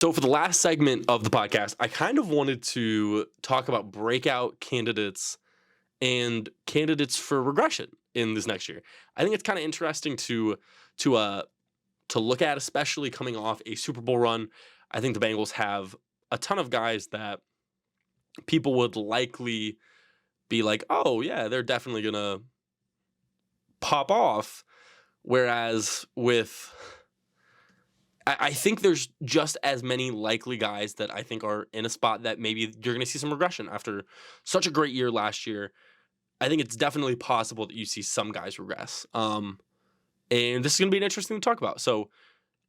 So for the last segment of the podcast, I kind of wanted to talk about breakout candidates and candidates for regression in this next year. I think it's kind of interesting to uh to look at, especially coming off a Super Bowl run. I think the Bengals have a ton of guys that people would likely be like, "Oh yeah, they're definitely gonna pop off." Whereas with I think there's just as many likely guys that I think are in a spot that maybe you're going to see some regression after such a great year last year. I think it's definitely possible that you see some guys regress. And this is going to be interesting to talk about. So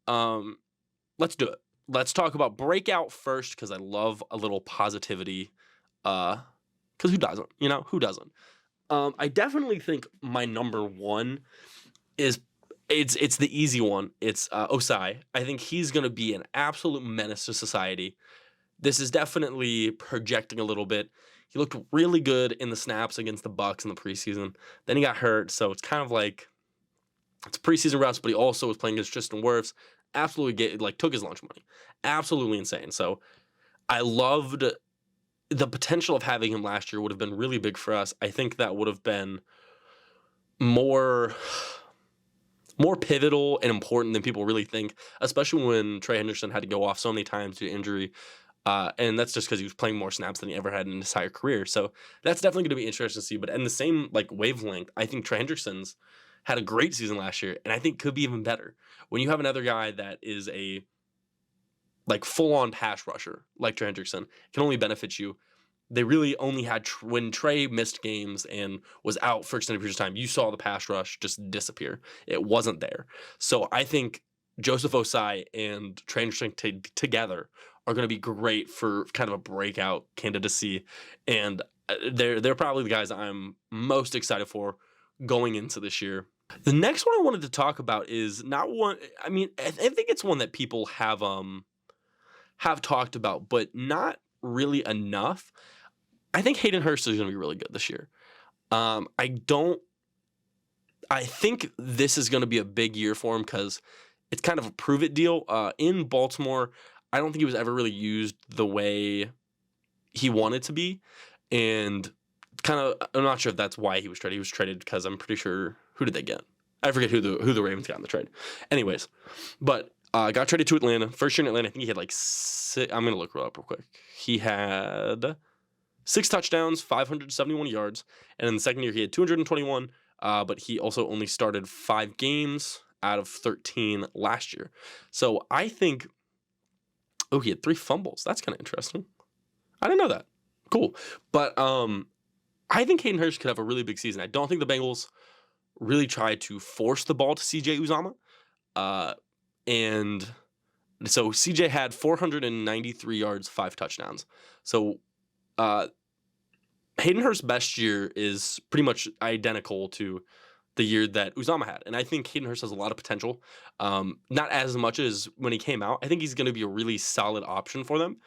um, let's do it. Let's talk about breakout first because I love a little positivity. Because who doesn't? You know, who doesn't? I definitely think my number one is it's the easy one. It's Osai. I think he's going to be an absolute menace to society. This is definitely projecting a little bit. He looked really good in the snaps against the Bucks in the preseason. Then he got hurt, so it's kind of like it's a preseason rest, but he also was playing against Tristan Wirfs. Absolutely took his lunch money. Absolutely insane. So I loved the potential of having him last year would have been really big for us. I think that would have been more pivotal and important than people really think, especially when Trey Henderson had to go off so many times due to injury. And that's just because he was playing more snaps than he ever had in his entire career. So that's definitely going to be interesting to see. But in the same wavelength, I think Trey Henderson's had a great season last year, and I think could be even better. When you have another guy that is a full-on pass rusher like Trey Hendrickson, can only benefit you. They really only had when Trey missed games and was out for extended periods of time, you saw the pass rush just disappear. It wasn't there. So I think Joseph Osai and Trey Hendrickson together are going to be great for kind of a breakout candidacy, and they're probably the guys I'm most excited for going into this year. The next one I wanted to talk about is not one. I mean, I think it's one that people have talked about, but not really enough. I think Hayden Hurst is going to be really good this year. I think this is going to be a big year for him because it's kind of a prove it deal. In Baltimore, I don't think he was ever really used the way he wanted to be. And I'm not sure if that's why he was traded. He was traded because I'm pretty sure, who did they get? I forget who the Ravens got in the trade. Anyways, but got traded to Atlanta. First year in Atlanta, I think he had six, I'm going to look it up real quick. He had 6 touchdowns, 571 yards. And in the second year, he had 221, but he also only started 5 games out of 13 last year. So I think, he had 3 fumbles. That's kind of interesting. I didn't know that. Cool. But I think Hayden Hurst could have a really big season. I don't think the Bengals really tried to force the ball to CJ Uzomah. And so CJ had 493 yards, 5 touchdowns. So Hayden Hurst's best year is pretty much identical to the year that Uzomah had. And I think Hayden Hurst has a lot of potential. Not as much as when he came out. I think he's going to be a really solid option for them.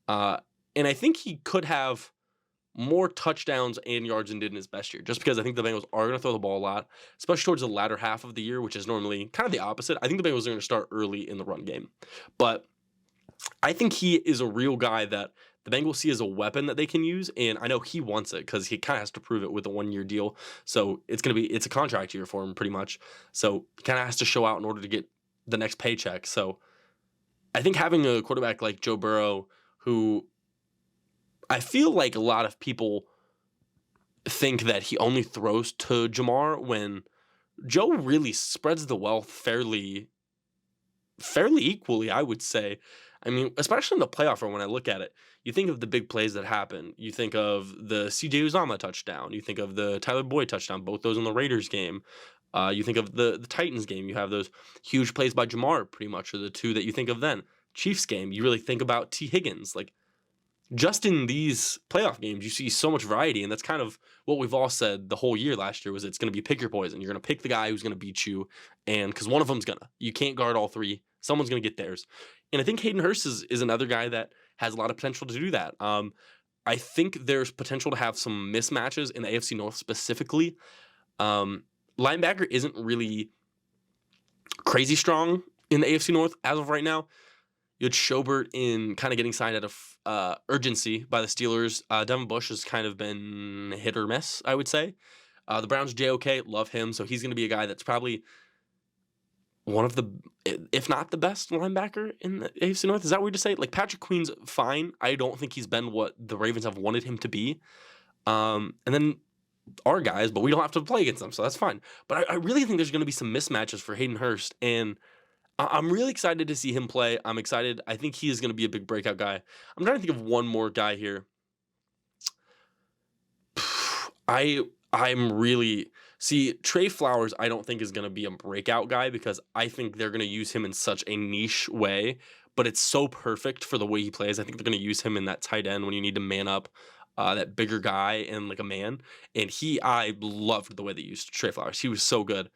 And I think he could have more touchdowns and yards than did in his best year, just because I think the Bengals are going to throw the ball a lot, especially towards the latter half of the year, which is normally kind of the opposite. I think the Bengals are going to start early in the run game. But I think he is a real guy that the Bengals see as a weapon that they can use, and I know he wants it because he kind of has to prove it with a 1-year deal. So it's a contract year for him pretty much. So he kind of has to show out in order to get the next paycheck. So I think having a quarterback like Joe Burrow, who I feel like a lot of people think that he only throws to Jamar when Joe really spreads the wealth fairly equally, I would say. I mean, especially in the playoff run, when I look at it, you think of the big plays that happen. You think of the CJ Uzomah touchdown. You think of the Tyler Boyd touchdown, both those in the Raiders game. You think of the Titans game. You have those huge plays by Jamar, pretty much, are the two that you think of then. Chiefs game, you really think about T. Higgins. Just in these playoff games, you see so much variety, and that's kind of what we've all said the whole year last year was it's going to be pick your poison. You're going to pick the guy who's going to beat you, and because one of them's you can't guard all 3. Someone's going to get theirs. And I think Hayden Hurst is another guy that has a lot of potential to do that. I think there's potential to have some mismatches in the AFC North specifically. Linebacker isn't really crazy strong in the AFC North as of right now. You had Schobert in kind of getting signed out of urgency by the Steelers. Devin Bush has kind of been hit or miss, I would say. The Browns, JOK, love him. So he's going to be a guy that's probably one of the, if not the best linebacker in the AFC North. Is that weird to say? Like, Patrick Queen's fine. I don't think he's been what the Ravens have wanted him to be. And then our guys, but we don't have to play against them, so that's fine. But I really think there's going to be some mismatches for Hayden Hurst, and I'm really excited to see him play. I'm excited. I think he is going to be a big breakout guy. I'm trying to think of one more guy here. I'm really see Trey Flowers. I don't think is going to be a breakout guy because I think they're going to use him in such a niche way. But it's so perfect for the way he plays. I think they're going to use him in that tight end when you need to man up that bigger guy and like a man. And I loved the way they used Trey Flowers. He was so good.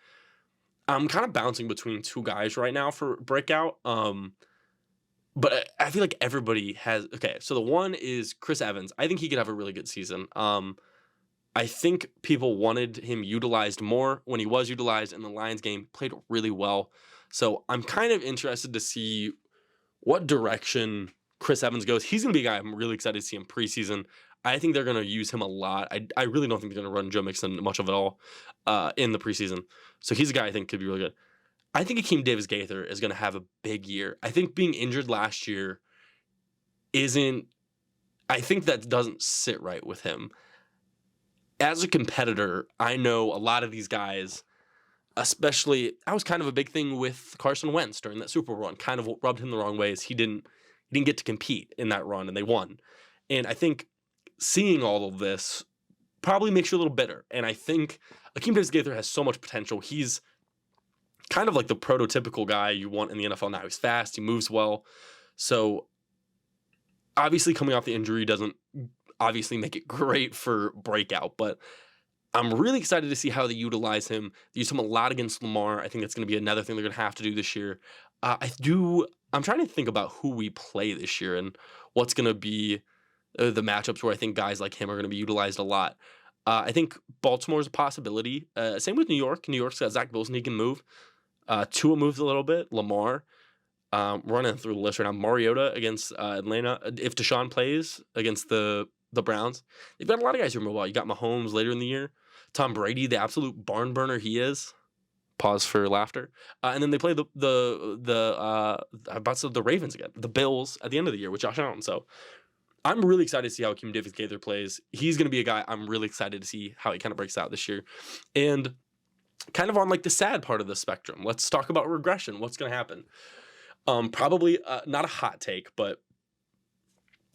I'm kind of bouncing between two guys right now for breakout. But I feel like everybody has. Okay, so the one is Chris Evans. I think he could have a really good season. I think people wanted him utilized more. When he was utilized in the Lions game, played really well. So I'm kind of interested to see what direction Chris Evans goes. He's going to be a guy I'm really excited to see in preseason. I think they're going to use him a lot. I really don't think they're going to run Joe Mixon much of it all in the preseason. So he's a guy I think could be really good. I think Akeem Davis-Gaither is going to have a big year. I think being injured last year I think that doesn't sit right with him. As a competitor, I know a lot of these guys, especially, that was kind of a big thing with Carson Wentz during that Super Bowl run. Kind of rubbed him the wrong way as he didn't get to compete in that run, and they won. And I think seeing all of this probably makes you a little bitter. And I think Akeem Davis-Gaither has so much potential. He's kind of like the prototypical guy you want in the NFL now. He's fast, he moves well. So obviously coming off the injury doesn't obviously make it great for breakout, but I'm really excited to see how they utilize him. They use him a lot against Lamar. I think that's going to be another thing they're going to have to do this year. I'm trying to think about who we play this year and what's going to be the matchups where I think guys like him are going to be utilized a lot. I think Baltimore's a possibility. Same with New York. New York's got Zach Wilson. He can move. Tua moves a little bit. Lamar. Running through the list right now. Mariota against Atlanta. If Deshaun plays against the Browns, they've got a lot of guys who are mobile. You got Mahomes later in the year. Tom Brady, the absolute barn burner he is. Pause for laughter. And then they play the Ravens again. The Bills at the end of the year with Josh Allen. So I'm really excited to see how Akeem Davis-Gaither plays. He's going to be a guy I'm really excited to see how he kind of breaks out this year. And kind of on like the sad part of the spectrum, let's talk about regression. What's going to happen? Probably not a hot take, but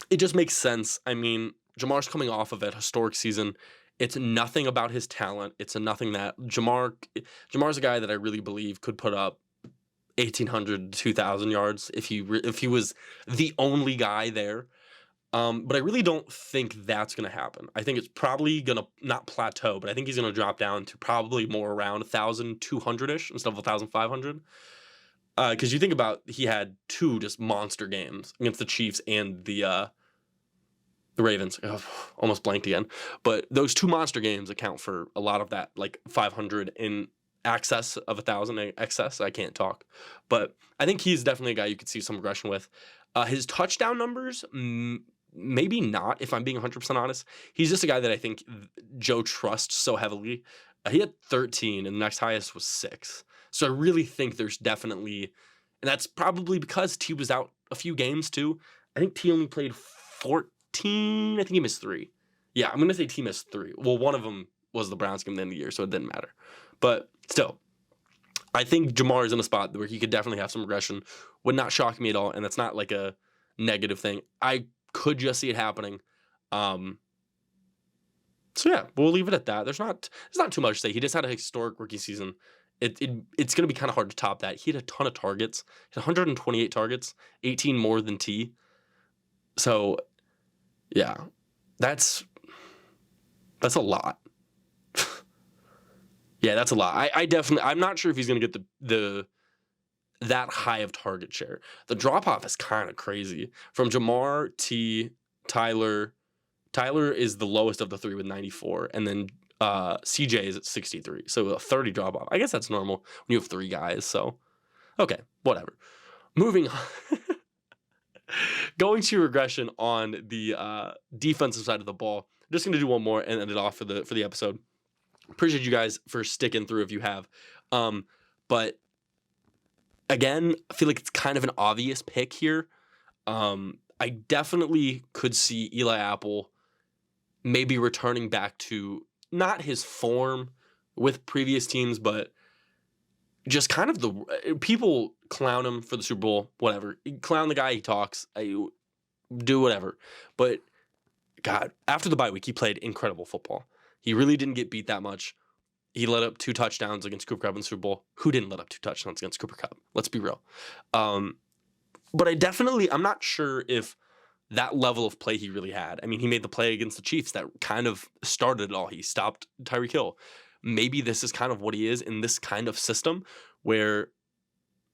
it just makes sense. I mean, Jamar's coming off of a historic season. It's nothing about his talent. It's nothing that Jamar's a guy that I really believe could put up 1,800 to 2,000 yards if he was the only guy there. But I really don't think that's going to happen. I think it's probably going to not plateau, but I think he's going to drop down to probably more around 1,200-ish instead of 1,500. Because you think about, he had two just monster games against the Chiefs and the Ravens. Oh, almost blanked again. But those two monster games account for a lot of that, like 500 in excess of 1,000 excess. I can't talk. But I think he's definitely a guy you could see some regression with. His touchdown numbers, maybe not, if I'm being 100% honest. He's just a guy that I think Joe trusts so heavily. He had 13, and the next highest was 6. So I really think there's definitely, and that's probably because T was out a few games too. I think T only played 14. I think he missed 3. Yeah, I'm going to say T missed 3. Well, one of them was the Browns game at the end of the year, so it didn't matter. But still, I think Jamar is in a spot where he could definitely have some regression. Would not shock me at all, and that's not like a negative thing. I could just see it happening. So yeah, we'll leave it at that. There's not too much to say. He just had a historic rookie season. It's going to be kind of hard to top that. He had a ton of targets. He had 128 targets, 18 more than T. So, yeah, that's a lot. Yeah, that's a lot. I'm not sure if he's going to get that high of target share. The drop off is kind of crazy. From Jamar, T, Tyler. Tyler is the lowest of the 3 with 94, and then CJ is at 63, so a 30 drop off. I guess that's normal when you have 3 guys. So, okay, whatever. Moving on. Going to regression on the defensive side of the ball. Just going to do one more and end it off for the episode. Appreciate you guys for sticking through if you have. But again, I feel like it's kind of an obvious pick here. I definitely could see Eli Apple maybe returning back to not his form with previous teams, but just kind of the people clown him for the Super Bowl, whatever. Clown the guy, he talks, do whatever. But God, after the bye week, he played incredible football. He really didn't get beat that much. He let up 2 touchdowns against Cooper Kupp in the Super Bowl. Who didn't let up 2 touchdowns against Cooper Kupp? Let's be real. But I'm not sure if that level of play he really had. I mean, he made the play against the Chiefs that kind of started it all. He stopped Tyreek Hill. Maybe this is kind of what he is in this kind of system where,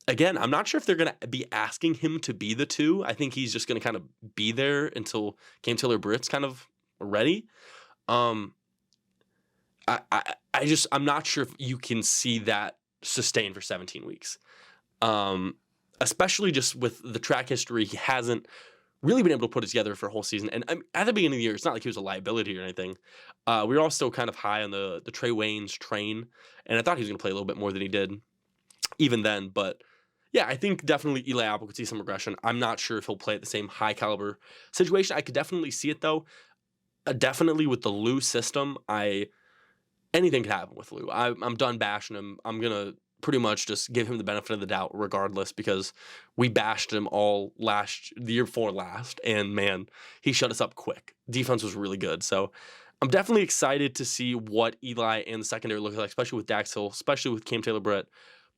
again, I'm not sure if they're going to be asking him to be the 2. I think he's just going to kind of be there until Cam Taylor-Britt's kind of ready. I'm not sure if you can see that sustained for 17 weeks. Especially just with the track history, he hasn't really been able to put it together for a whole season. And at the beginning of the year, it's not like he was a liability or anything. We were all still kind of high on the Trey Waynes train, and I thought he was going to play a little bit more than he did even then. But yeah, I think definitely Eli Apple could see some regression. I'm not sure if he'll play at the same high caliber situation. I could definitely see it though. Definitely with the Lou system, anything could happen with Lou. I'm done bashing him. I'm gonna pretty much just give him the benefit of the doubt regardless, because we bashed him all the year before last, and man, he shut us up quick. Defense was really good. So I'm definitely excited to see what Eli and the secondary look like, especially with Dax Hill, especially with Cam Taylor-Britt.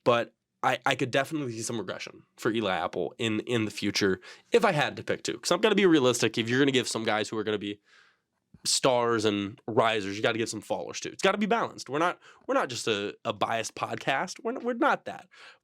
But I could definitely see some regression for Eli Apple in the future if I had to pick 2. Because I'm going to be realistic. If you're going to give some guys who are going to be stars and risers, you got to give some fallers too. It's got to be balanced. We're not just a biased podcast. We're not that.